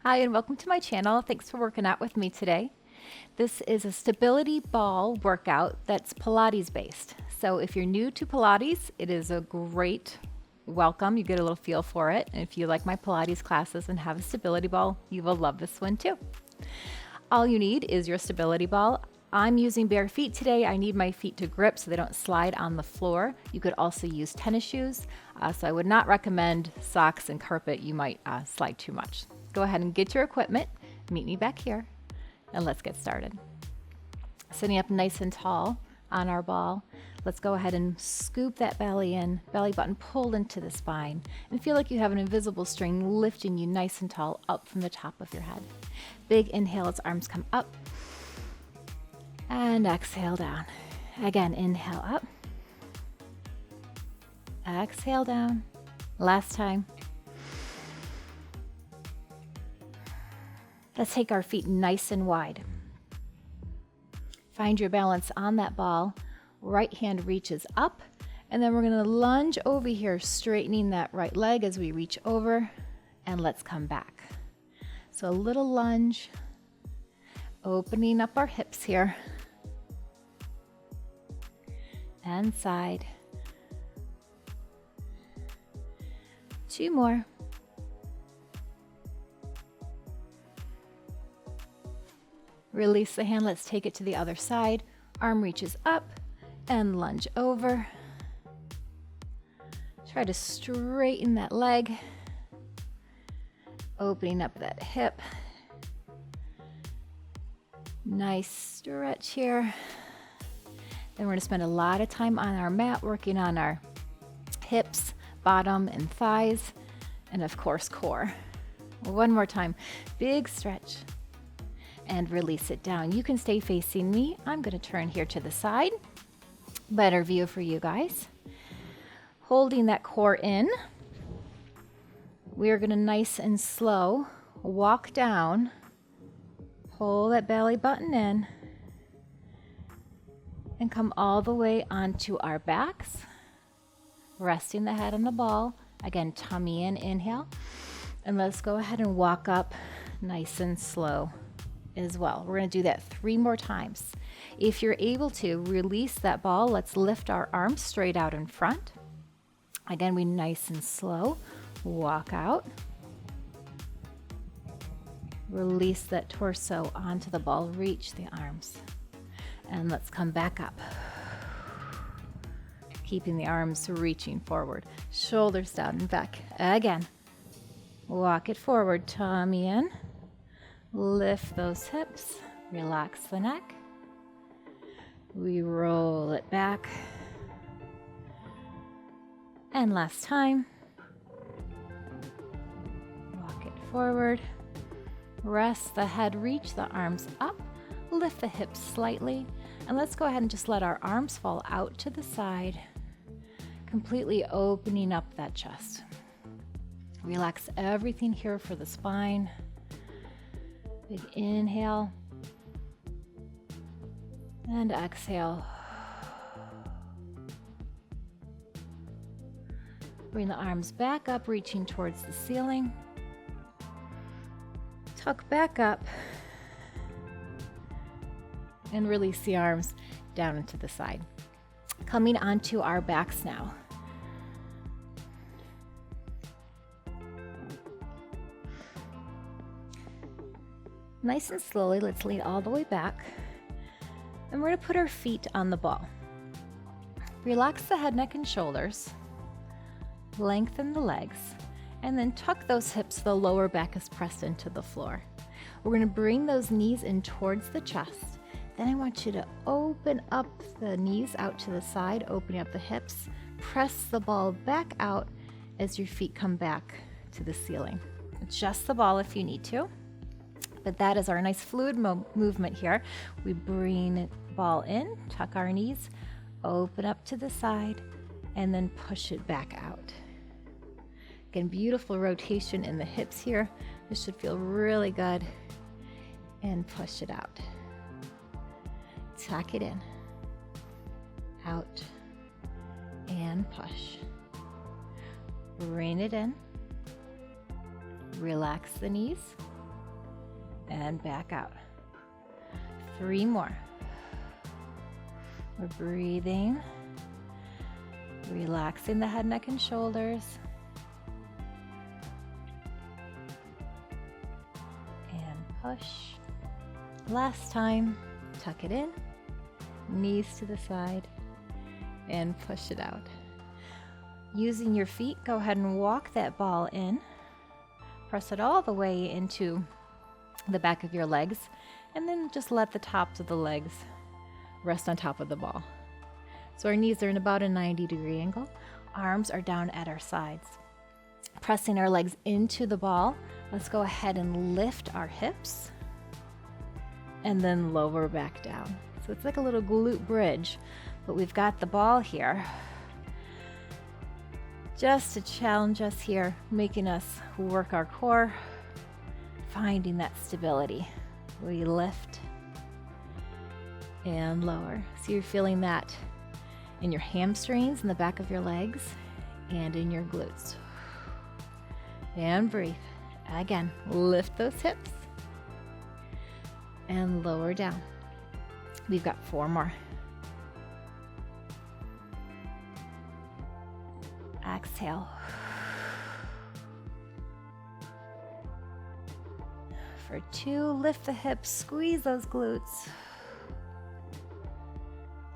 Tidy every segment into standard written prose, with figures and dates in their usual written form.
Hi, and welcome to my channel. Thanks for working out with me today. This is a stability ball workout that's Pilates based. So if you're new to Pilates, it is a great welcome. You get a little feel for it. And if you like my Pilates classes and have a stability ball, you will love this one too. All you need is your stability ball. I'm using bare feet today. I need my feet to grip so they don't slide on the floor. You could also use tennis shoes. So I would not recommend socks and carpet. You might slide too much. Go ahead and get your equipment, meet me back here, and let's get started. Sitting up nice and tall on our ball, let's go ahead and scoop that belly in, belly button pulled into the spine, and feel like you have an invisible string lifting you nice and tall up from the top of your head. Big inhale as arms come up, and exhale down. Again, inhale up, exhale down. Last time. Let's take our feet nice and wide. Find your balance on that ball. Right hand reaches up, and then we're going to lunge over here, straightening that right leg as we reach over, and let's come back. So a little lunge, opening up our hips here, and side. Two more. Release the hand, let's take it to the other side. Arm reaches up and lunge over. Try to straighten that leg. Opening up that hip. Nice stretch here. Then we're going to spend a lot of time on our mat working on our hips, bottom and thighs, and of course core. One more time, big stretch. And release it down. You can stay facing me. I'm going to turn here to the side. Better view for you guys. Holding that core in, we are going to nice and slow walk down, pull that belly button in, and come all the way onto our backs, resting the head on the ball. Again, tummy in, inhale. And let's go ahead and walk up nice and slow as well. We're going to do that 3 more times. If you're able to, release that ball. Let's lift our arms straight out in front. Again, we nice and slow walk out. Release that torso onto the ball. Reach the arms. And let's come back up. Keeping the arms reaching forward. Shoulders down and back. Again. Walk it forward. Tummy in. Lift those hips, relax the neck. We roll it back. And last time. Walk it forward. Rest the head, reach the arms up, lift the hips slightly, and let's go ahead and just let our arms fall out to the side, completely opening up that chest. Relax everything here for the spine. Big inhale and exhale. Bring the arms back up, reaching towards the ceiling. Tuck back up and release the arms down into the side. Coming onto our backs now. Nice and slowly, let's lean all the way back. And we're going to put our feet on the ball. Relax the head, neck, and shoulders. Lengthen the legs. And then tuck those hips so the lower back is pressed into the floor. We're going to bring those knees in towards the chest. Then I want you to open up the knees out to the side, opening up the hips. Press the ball back out as your feet come back to the ceiling. Adjust the ball if you need to. But that is our nice fluid movement here. We bring the ball in, tuck our knees, open up to the side, and then push it back out. Again, beautiful rotation in the hips here. This should feel really good. And push it out. Tuck it in, out, and push. Bring it in. Relax the knees. and back out. 3 more. We're breathing, relaxing the head, neck, and shoulders. And push. Last time, tuck it in, knees to the side, and push it out. Using your feet, go ahead and walk that ball in. Press it all the way into the back of your legs, and then just let the tops of the legs rest on top of the ball. So our knees are in about a 90-degree angle. Arms are down at our sides. Pressing our legs into the ball, let's go ahead and lift our hips and then lower back down. So it's like a little glute bridge, but we've got the ball here just to challenge us here, making us work our core, finding that stability. We lift and lower. So you're feeling that in your hamstrings, in the back of your legs, and in your glutes. And breathe. Again, lift those hips and lower down. We've got 4 more. Exhale. For 2, lift the hips, squeeze those glutes.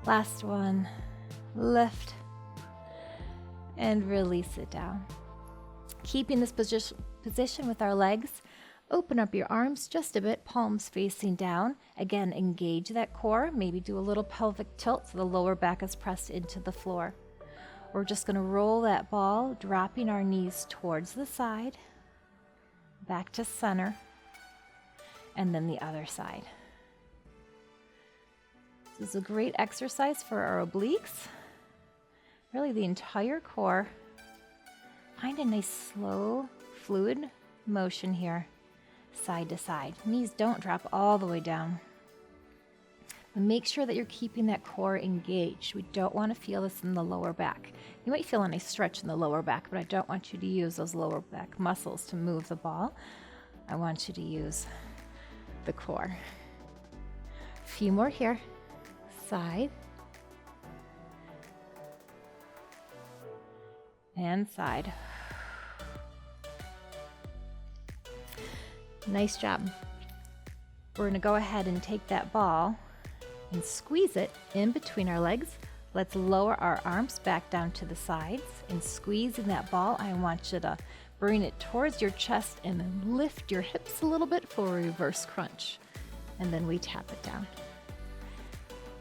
Last one, lift and release it down. Keeping this position with our legs, open up your arms just a bit, palms facing down. Again, engage that core, maybe do a little pelvic tilt so the lower back is pressed into the floor. We're just going to roll that ball, dropping our knees towards the side, back to center, and then the other side. This is a great exercise for our obliques, really the entire core. Find a nice slow, fluid motion here, side to side. Knees don't drop all the way down. But make sure that you're keeping that core engaged. We don't want to feel this in the lower back. You might feel a nice stretch in the lower back, but I don't want you to use those lower back muscles to move the ball. I want you to use the core. A few more here. Side. And side. Nice job. We're going to go ahead and take that ball and squeeze it in between our legs. Let's lower our arms back down to the sides, and squeezing that ball, I want you to bring it towards your chest and then lift your hips a little bit for a reverse crunch. And then we tap it down.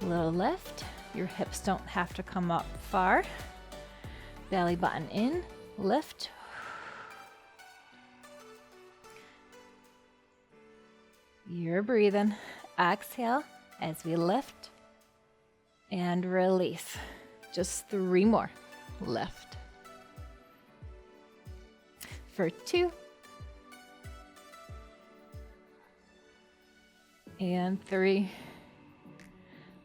A little lift. Your hips don't have to come up far. Belly button in, lift. You're breathing. Exhale as we lift and release. Just 3 more. Lift. For 2. And 3.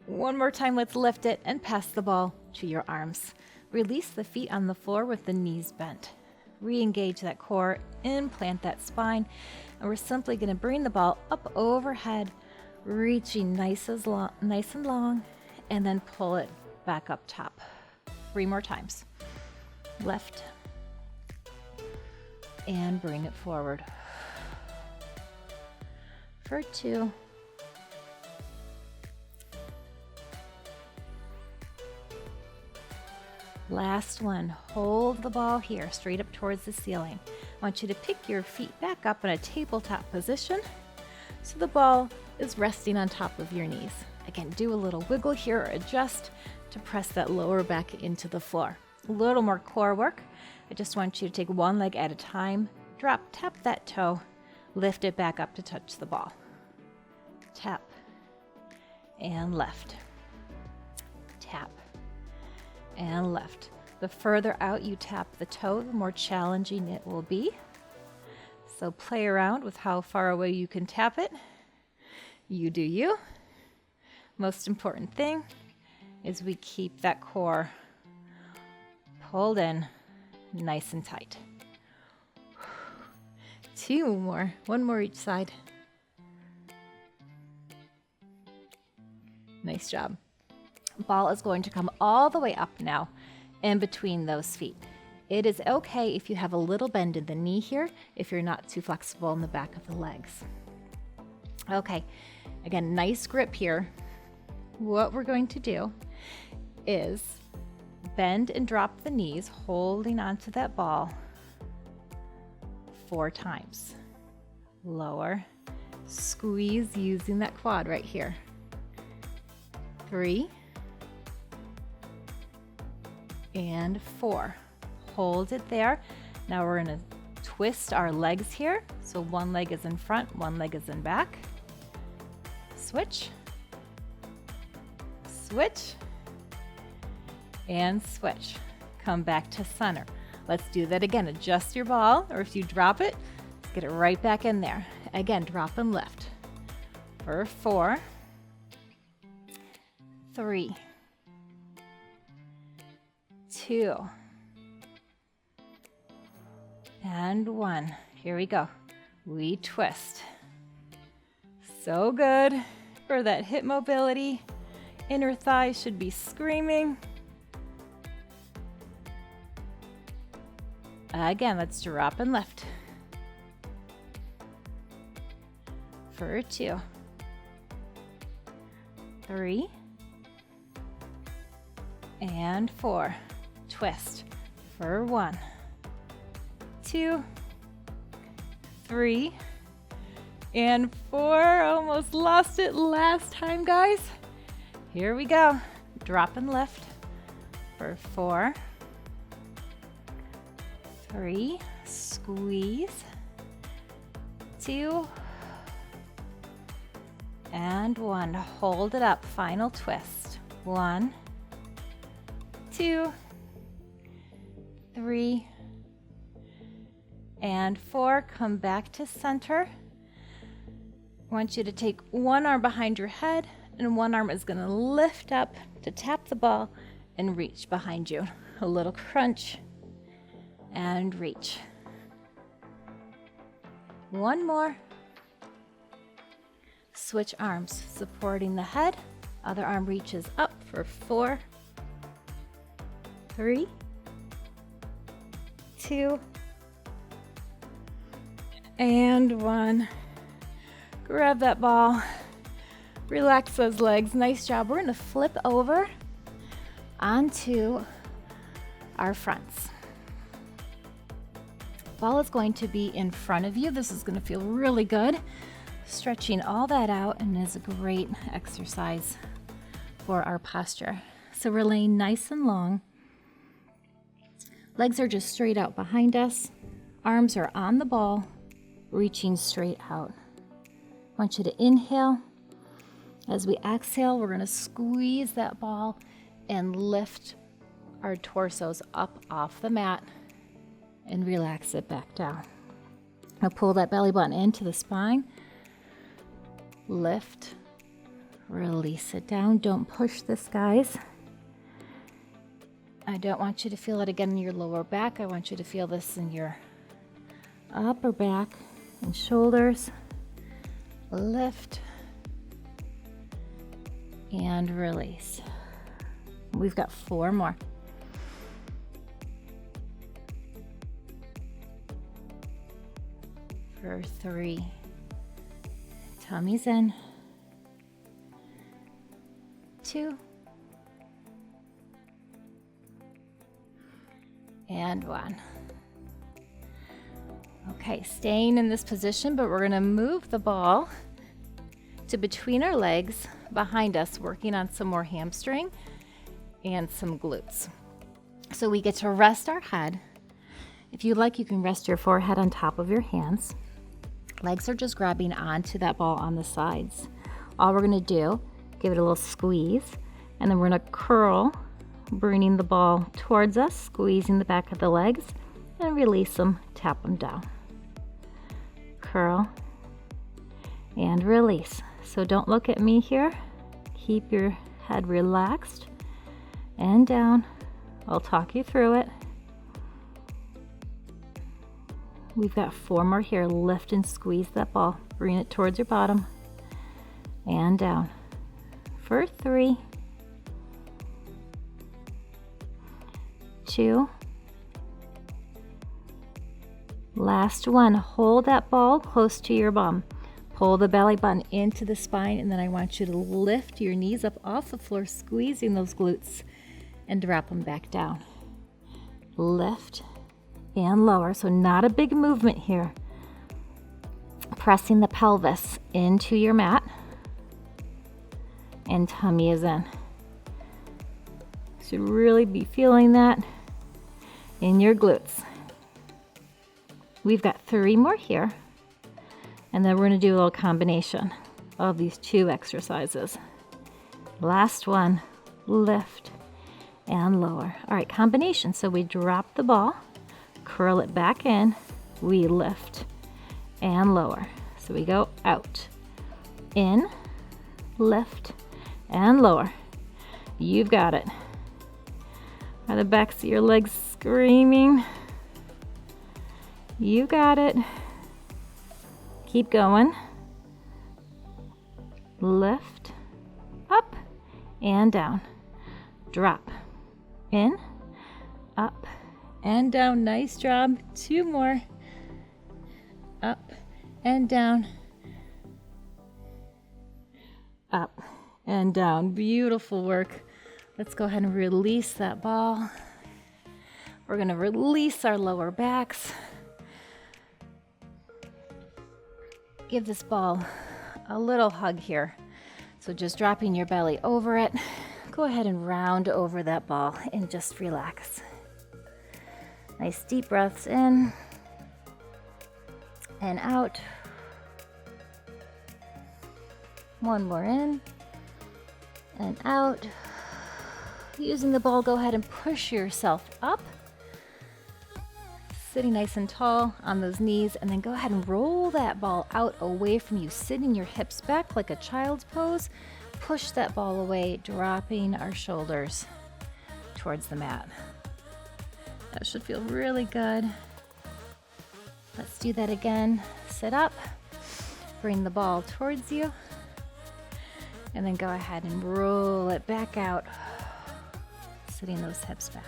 One more time, let's lift it and pass the ball to your arms. Release the feet on the floor with the knees bent. Re-engage that core, implant that spine, and we're simply going to bring the ball up overhead, reaching nice and long, and then pull it back up top. 3 more times. Lift and bring it forward. For 2. Last one. Hold the ball here, straight up towards the ceiling. I want you to pick your feet back up in a tabletop position so the ball is resting on top of your knees. Again, do a little wiggle here or adjust to press that lower back into the floor. A little more core work. I just want you to take one leg at a time. Drop, tap that toe, lift it back up to touch the ball. Tap and left. Tap and left. The further out you tap the toe, the more challenging it will be. So play around with how far away you can tap it. You do you. Most important thing is we keep that core pulled in nice and tight. 2 more. 1 more each side. Nice job. Ball is going to come all the way up now in between those feet. It is okay if you have a little bend in the knee here, if you're not too flexible in the back of the legs. Okay, again, nice grip here. What we're going to do is bend and drop the knees, holding onto that ball 4 times. Lower, squeeze using that quad right here. 3 and 4. Hold it there. Now we're going to twist our legs here. So one leg is in front, one leg is in back. Switch, switch, and switch. Come back to center. Let's do that again. Adjust your ball, or if you drop it, let's get it right back in there. Again, drop and lift. For 4, 3, 2, and 1. Here we go. We twist. So good for that hip mobility. Inner thigh should be screaming. Again, let's drop and lift. For 2, 3, and 4. Twist. For 1, 2, 3, and 4. Almost lost it last time, guys. Here we go. Drop and lift. For 4, 3, squeeze, 2, and 1. Hold it up. Final twist. 1, 2, 3, and 4. Come back to center. I want you to take one arm behind your head, and one arm is going to lift up to tap the ball and reach behind you. A little crunch and reach. One more. Switch arms, supporting the head. Other arm reaches up for 4, 3, 2, and 1. Grab that ball. Relax those legs. Nice job. We're going to flip over onto our fronts. Ball is going to be in front of you. This is going to feel really good. Stretching all that out, and is a great exercise for our posture. So we're laying nice and long. Legs are just straight out behind us. Arms are on the ball, reaching straight out. I want you to inhale. As we exhale, we're going to squeeze that ball and lift our torsos up off the mat and relax it back down. Now pull that belly button into the spine. Lift, release it down. Don't push this, guys. I don't want you to feel it again in your lower back. I want you to feel this in your upper back and shoulders. Lift and release. We've got 4 more. For 3. Tummy's in. 2. And 1. Okay, staying in this position, but we're going to move the ball to between our legs behind us, working on some more hamstring and some glutes. So we get to rest our head. If you like, you can rest your forehead on top of your hands. Legs are just grabbing onto that ball on the sides. All we're going to do, give it a little squeeze, and then we're going to curl, bringing the ball towards us, squeezing the back of the legs, and release them, tap them down. Curl and release. So don't look at me here. Keep your head relaxed and down. I'll talk you through it. We've got 4 more here. Lift and squeeze that ball. Bring it towards your bottom and down. for 3, 2, last one. Hold that ball close to your bum. Pull the belly button into the spine, and then I want you to lift your knees up off the floor, squeezing those glutes, and drop them back down. Lift and lower, so not a big movement here. Pressing the pelvis into your mat, and tummy is in. Should really be feeling that in your glutes. We've got 3 more here, and then we're going to do a little combination of these 2 exercises. Last one, lift and lower. All right, combination. So we drop the ball, curl it back in, we lift and lower. So we go out, in, lift, and lower. You've got it. Are the backs of your legs screaming? You got it. Keep going. Lift, up, and down. Drop, in, up, and down. Nice job. 2 more. Up and down. Up and down. Beautiful work. Let's go ahead and release that ball. We're going to release our lower backs. Give this ball a little hug here. So just dropping your belly over it. Go ahead and round over that ball and just relax. Nice deep breaths in and out. 1 more in and out. Using the ball, go ahead and push yourself up. Sitting nice and tall on those knees, and then go ahead and roll that ball out away from you, sitting your hips back like a child's pose. Push that ball away, dropping our shoulders towards the mat. That should feel really good. Let's do that again. Sit up, bring the ball towards you, and then go ahead and roll it back out, sitting those hips back.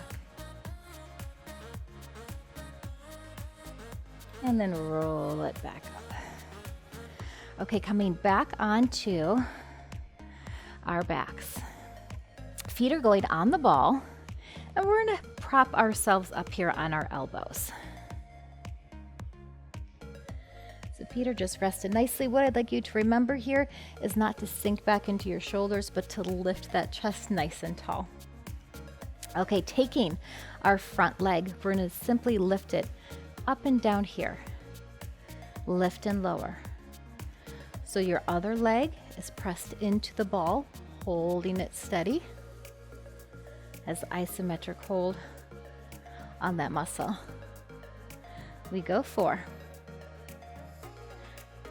And then roll it back up. Okay, coming back onto our backs. Feet are going on the ball, and we're gonna prop ourselves up here on our elbows. So feet are just rested nicely. What I'd like you to remember here is not to sink back into your shoulders, but to lift that chest nice and tall. Okay, taking our front leg, we're gonna simply lift it up and down here. Lift and lower. So your other leg is pressed into the ball, holding it steady as isometric hold on that muscle. We go 4,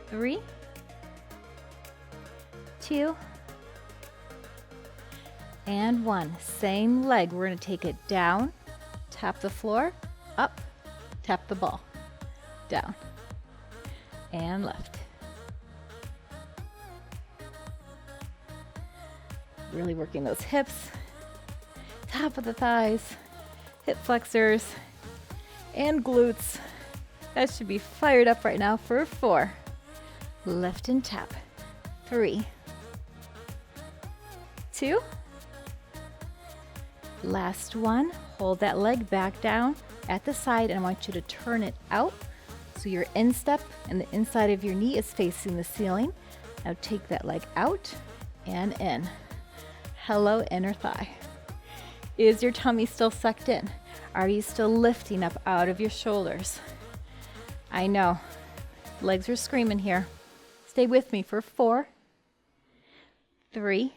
3, 2, and 1. Same leg. We're going to take it down, tap the floor, up, tap the ball, down, and left. Really working those hips, top of the thighs, hip flexors, and glutes. That should be fired up right now for 4. Lift and tap. 3, 2, last one. Hold that leg back down at the side, and I want you to turn it out so your instep and the inside of your knee is facing the ceiling. Now take that leg out and in. Hello, inner thigh. Is your tummy still sucked in? Are you still lifting up out of your shoulders? I know, legs are screaming here. Stay with me for 4, 3,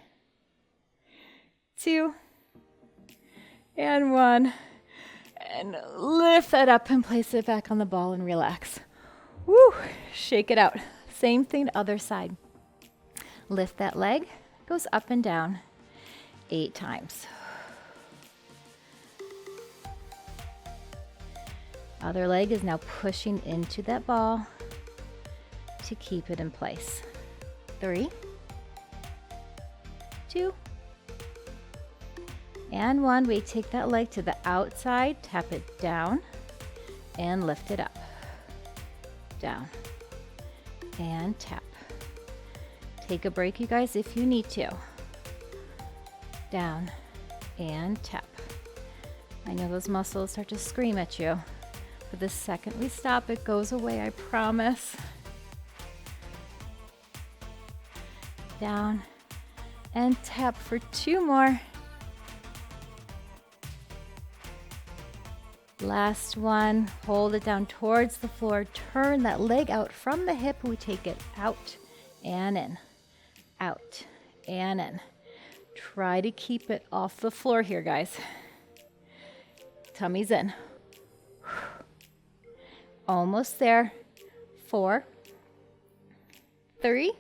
2, and 1. And lift that up and place it back on the ball and relax. Woo, shake it out. Same thing, other side. Lift that leg, goes up and down 8 times. Other leg is now pushing into that ball to keep it in place. 3, 2, and 1. We take that leg to the outside, tap it down, and lift it up. Down, and tap. Take a break, you guys, if you need to. Down, and tap. I know those muscles start to scream at you, but the second we stop, it goes away, I promise. Down, and tap for 2 more. Last one, hold it down towards the floor, turn that leg out from the hip, we take it out and in, out and in. Try to keep it off the floor here, guys. Tummy's in. Almost there. 4, 3,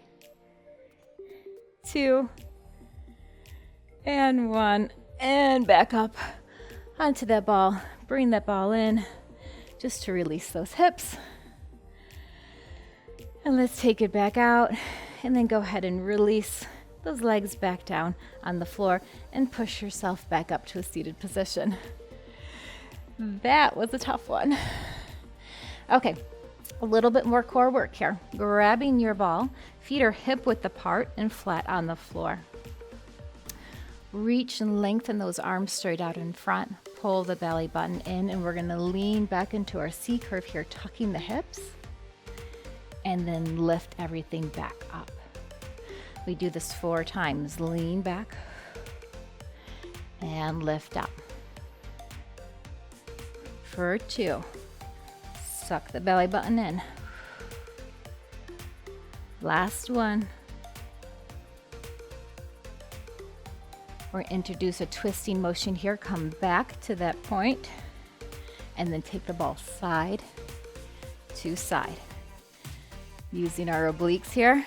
2, and 1, and back up onto that ball. Bring that ball in just to release those hips. And let's take it back out, and then go ahead and release those legs back down on the floor and push yourself back up to a seated position. That was a tough one. Okay, a little bit more core work here. Grabbing your ball, feet are hip width apart and flat on the floor. Reach and lengthen those arms straight out in front. Pull the belly button in, and we're gonna lean back into our C curve here, tucking the hips, and then lift everything back up. We do this 4 times. Lean back and lift up. For 2. Suck the belly button in. Last one. We're going to introduce a twisting motion here. Come back to that point and then take the ball side to side. Using our obliques here.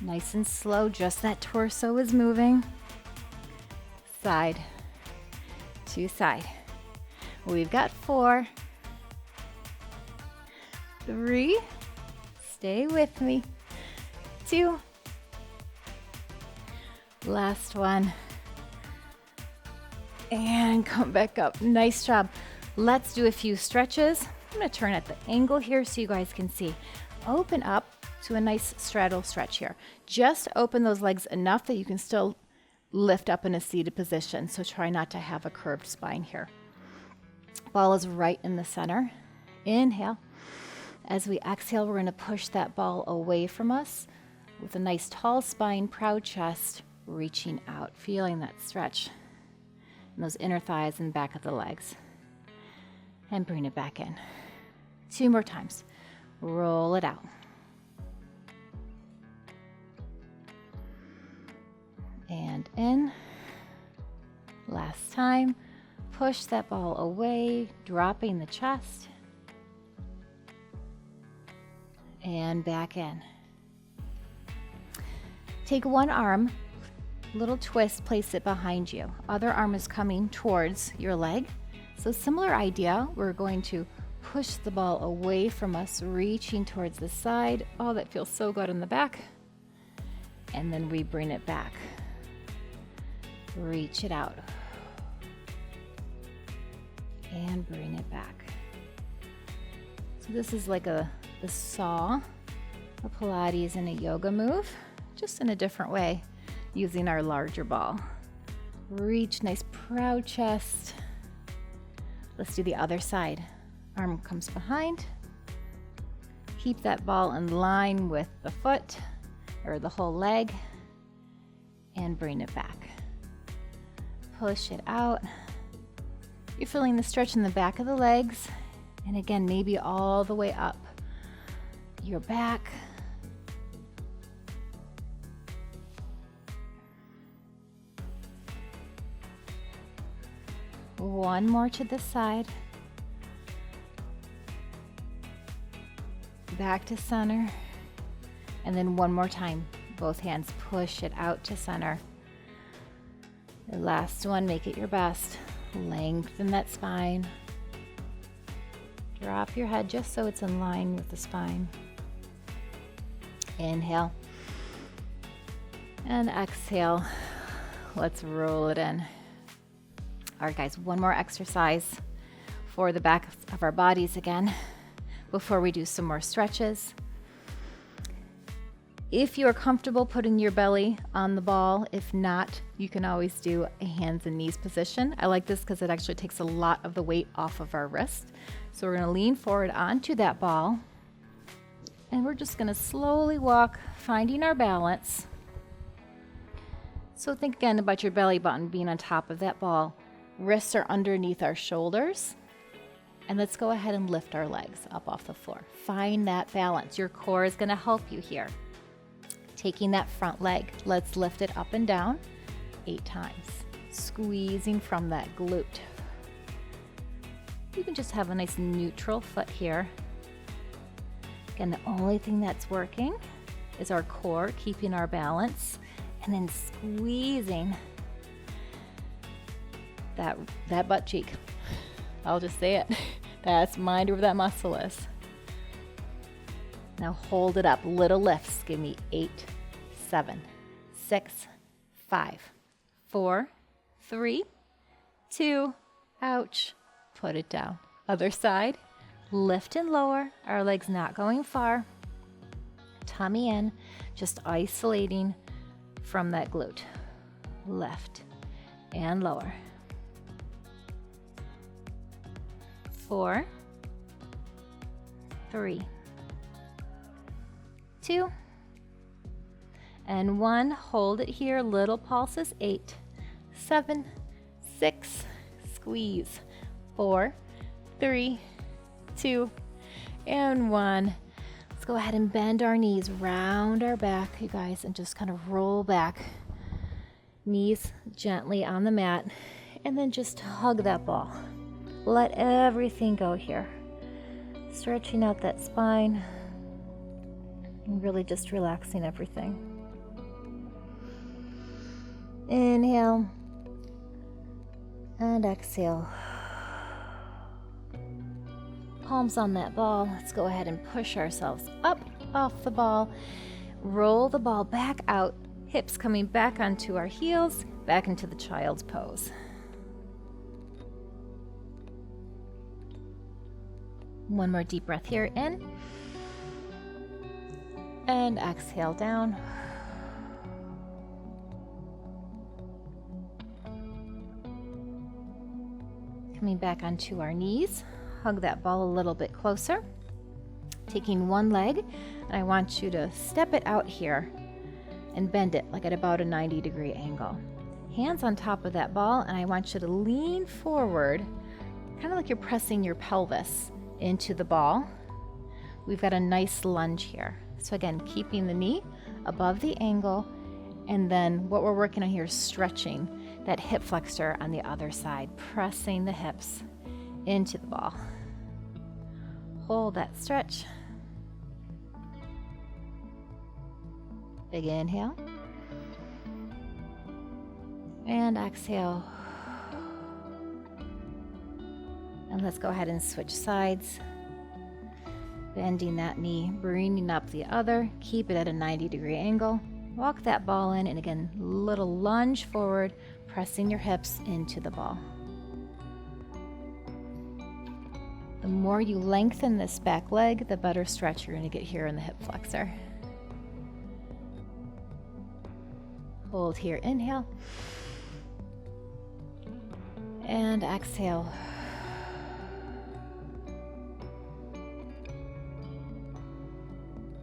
Nice and slow, just that torso is moving. Side to side. We've got 4, 3, stay with me, 2, last one, and come back up. Nice job. Let's do a few stretches. I'm going to turn at the angle here so you guys can see. Open up to a nice straddle stretch here. Just open those legs enough that you can still lift up in a seated position, so try not to have a curved spine here. Ball is right in the center. Inhale. As we exhale, we're going to push that ball away from us with a nice tall spine, proud chest, reaching out, feeling that stretch in those inner thighs and back of the legs. And bring it back in. 2 more times. Roll it out. And in. Last time. Push that ball away, dropping the chest. And back in. Take one arm, little twist, place it behind you. Other arm is coming towards your leg. So similar idea, we're going to push the ball away from us, reaching towards the side. Oh, that feels so good in the back. And then we bring it back. Reach it out. And bring it back. So this is like the saw, a Pilates and a yoga move, just in a different way, using our larger ball. Reach, nice proud chest. Let's do the other side. Arm comes behind. Keep that ball in line with the foot or the whole leg and bring it back. Push it out. You're feeling the stretch in the back of the legs, and again, maybe all the way up your back. One more to this side. Back to center, and then one more time. Both hands push it out to center. The last one, make it your best. Lengthen that spine. Drop your head just so it's in line with the spine. Inhale. And exhale. Let's roll it in. All right, guys, one more exercise for the back of our bodies again before we do some more stretches. If you are comfortable putting your belly on the ball, if not, you can always do a hands and knees position. I like this because it actually takes a lot of the weight off of our wrist. So we're gonna lean forward onto that ball, and we're just gonna slowly walk, finding our balance. So think again about your belly button being on top of that ball. Wrists are underneath our shoulders. And let's go ahead and lift our legs up off the floor. Find that balance. Your core is gonna help you here. Taking that front leg, let's lift it up and down 8 times. Squeezing from that glute. You can just have a nice neutral foot here. Again, the only thing that's working is our core, keeping our balance, and then squeezing that butt cheek. I'll just say it. That's mind where that muscle is. Now hold it up. Little lifts. Give me 8, 7, 6, 5, 4, 3, 2, ouch. Put it down. Other side. Lift and lower. Our legs not going far. Tummy in. Just isolating from that glute. Lift and lower. 4, 3, 2, and 1. Hold it here. Little pulses. 8, 7, 6, squeeze. 4, 3, 2, and 1. Let's go ahead and bend our knees, round our back, you guys, and just kind of roll back. Knees gently on the mat, and then just hug that ball. Let everything go here. Stretching out that spine and really just relaxing everything. Inhale and exhale. Palms on that ball. Let's go ahead and push ourselves up off the ball. Roll the ball back out. Hips coming back onto our heels, back into the child's pose. One more deep breath here, in, and exhale down. Coming back onto our knees, hug that ball a little bit closer. Taking one leg, and I want you to step it out here and bend it like at about a 90-degree angle. Hands on top of that ball, and I want you to lean forward, kind of like you're pressing your pelvis into the ball. We've got a nice lunge here. So again, keeping the knee above the ankle, and then what we're working on here is stretching that hip flexor on the other side, pressing the hips into the ball. Hold that stretch. Big inhale. And exhale. And let's go ahead and switch sides. Bending that knee, bringing up the other. Keep it at a 90-degree angle. Walk that ball in, and again, little lunge forward, pressing your hips into the ball. The more you lengthen this back leg, the better stretch you're going to get here in the hip flexor. Hold here, inhale. And exhale.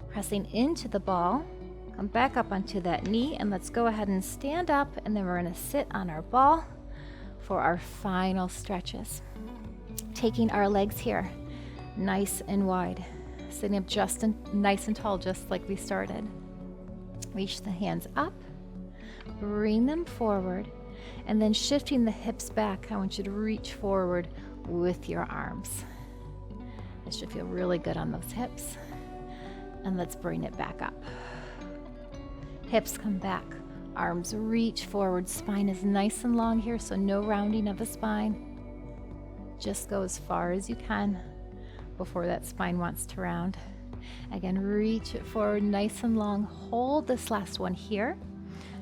Pressing into the ball, come back up onto that knee, and let's go ahead and stand up, and then we're going to sit on our ball for our final stretches. Taking our legs here, nice and wide, sitting up just nice and tall, just like we started. Reach the hands up, bring them forward, and then shifting the hips back. I want you to reach forward with your arms. This should feel really good on those hips. And let's bring it back up. Hips come back, arms reach forward, spine is nice and long here, so no rounding of the spine. Just go as far as you can before that spine wants to round. Again, reach it forward nice and long. Hold this last one here.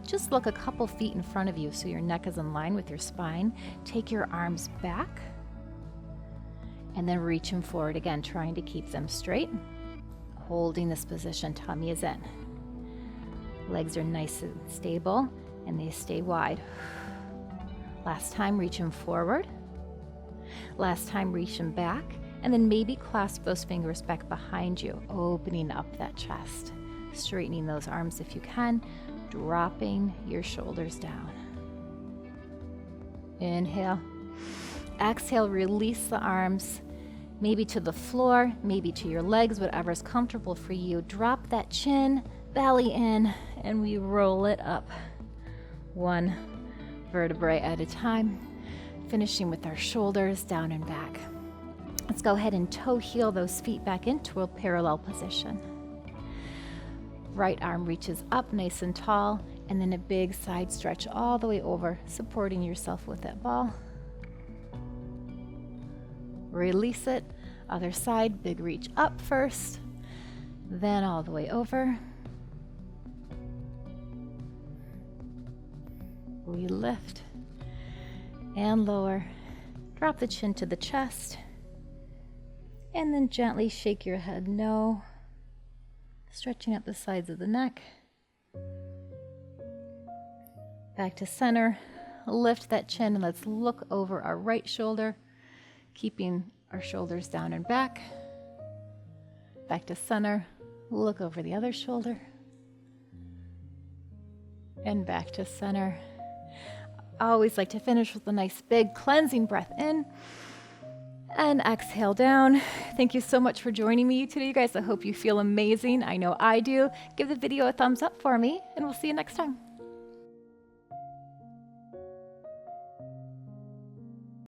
Just look a couple feet in front of you so your neck is in line with your spine. Take your arms back and then reach them forward again, trying to keep them straight. Holding this position, tummy is in. Legs are nice and stable and they stay wide. Last time, reach them forward. Last time, reach them back. And then maybe clasp those fingers back behind you, opening up that chest. Straightening those arms if you can, dropping your shoulders down. Inhale. Exhale, release the arms, maybe to the floor, maybe to your legs, whatever's comfortable for you. Drop that chin, belly in, and we roll it up. One vertebrae at a time, finishing with our shoulders down and back. Let's go ahead and toe heel those feet back into a parallel position. Right arm reaches up nice and tall, and then a big side stretch all the way over, supporting yourself with that ball. Release it. Other side, big reach up first, then all the way over. We lift and lower. Drop the chin to the chest, and then gently shake your head no. Stretching out the sides of the neck. Back to center. Lift that chin and let's look over our right shoulder, keeping our shoulders down and back. Back to center. Look over the other shoulder. And back to center. I always like to finish with a nice big cleansing breath in. And exhale down. Thank you so much for joining me today, you guys. I hope you feel amazing. I know I do. Give the video a thumbs up for me, and we'll see you next time.